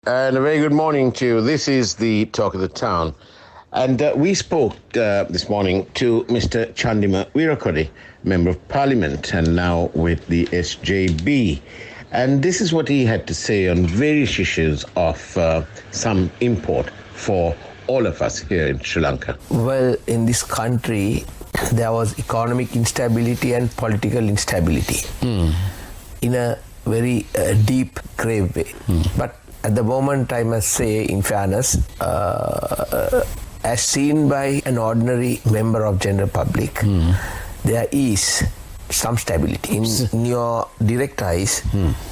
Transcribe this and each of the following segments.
And a very good morning to you. This is the Talk of the Town. And we spoke this morning to Mr. Chandima Weerakkody, Member of Parliament, and now with the SJB. And this is what he had to say on various issues of some import for all of us here in Sri Lanka. Well, in this country, there was economic instability and political instability in a very deep, grave way. But at the moment, I must say, in fairness, as seen by an ordinary member of general public, there is some stability. In your direct eyes,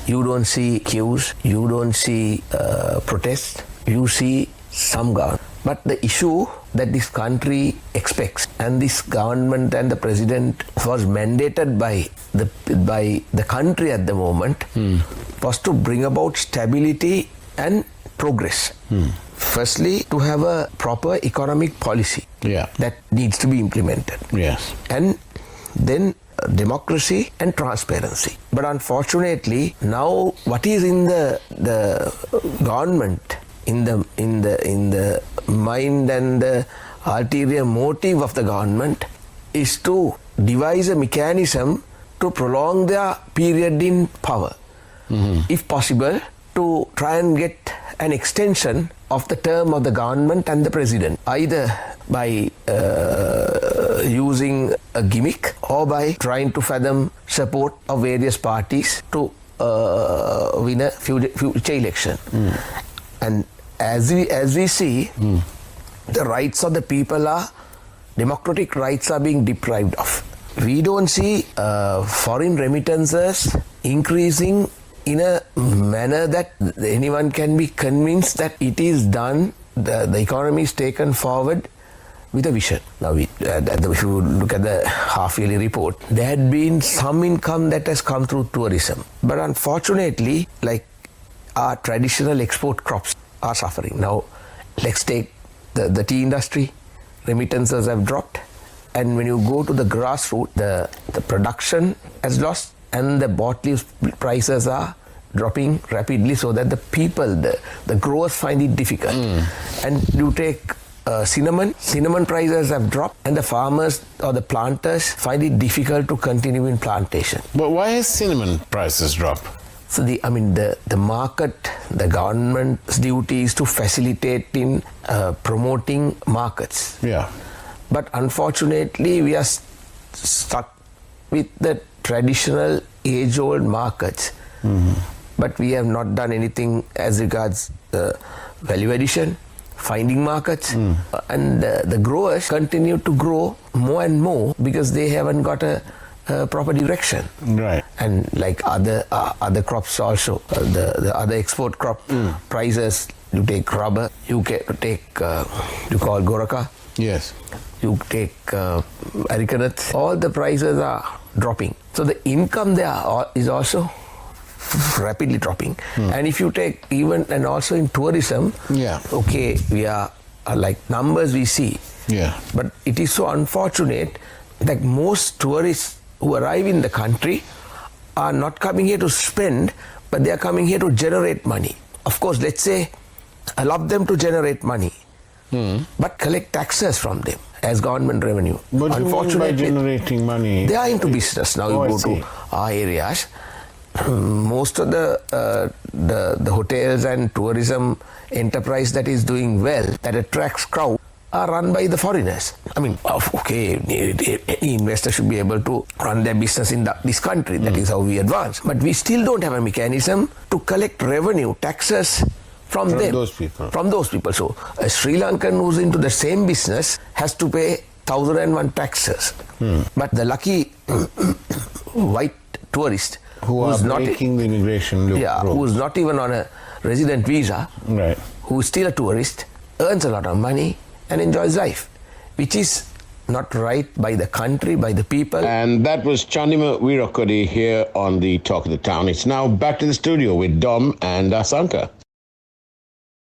you don't see queues, you don't see protests, you see some government. But the issue that this country expects, and this government and the president was mandated by the country at the moment, was to bring about stability and progress. Firstly, to have a proper economic policy that needs to be implemented. Yes. And then democracy and transparency. But unfortunately, now what is in the government, in the mind and the ulterior motive of the government, is to devise a mechanism to prolong their period in power. If possible, to try and get an extension of the term of the government and the president, either by using a gimmick or by trying to fathom support of various parties to win a future election. And as we see, the rights of the people democratic rights are being deprived of. We don't see foreign remittances increasing in a manner that anyone can be convinced that it is done, the economy is taken forward with a vision. Now, if you look at the half-yearly report, there had been some income that has come through tourism. But unfortunately, like our traditional export crops are suffering. Now, let's take the tea industry. Remittances have dropped. And when you go to the grassroots, the production has lost, and the bottle prices are dropping rapidly, so that the people, the growers find it difficult. And you take cinnamon prices have dropped, and the farmers or the planters find it difficult to continue in plantation. But why has cinnamon prices dropped? So the market, the government's duty is to facilitate in promoting markets. Yeah. But unfortunately, we are stuck with the traditional age-old markets. But we have not done anything as regards value addition, finding markets. And the growers continue to grow more and more because they haven't got a proper direction. Right. And like other crops also, the other export crop prices, you take rubber, you take you call Goraka. Yes. You take Aricanuts, all the prices are dropping. So the income there is also rapidly dropping. And if you take even, and also in tourism, okay, we are like numbers we see. Yeah. But it is so unfortunate that most tourists who arrive in the country are not coming here to spend, but they are coming here to generate money. Of course, let's say, allow them to generate money, but collect taxes from them as government revenue. What do you mean by generating money? They are into business now. You go to our areas. Most of the hotels and tourism enterprise that is doing well, that attracts crowd, are run by the foreigners. I mean, okay, any investor should be able to run their business in this country. That is how we advance. But we still don't have a mechanism to collect revenue, taxes from them. From those people. So a Sri Lankan who's into the same business has to pay 1,001 taxes. But the lucky white tourist who's not making the immigration look who's not even on a resident visa, right, who's still a tourist, earns a lot of money and enjoys life, which is not right by the country, by the people. And that was Chandima Weerakkody here on the Talk of the Town. It's now back to the studio with Dom and Asanka.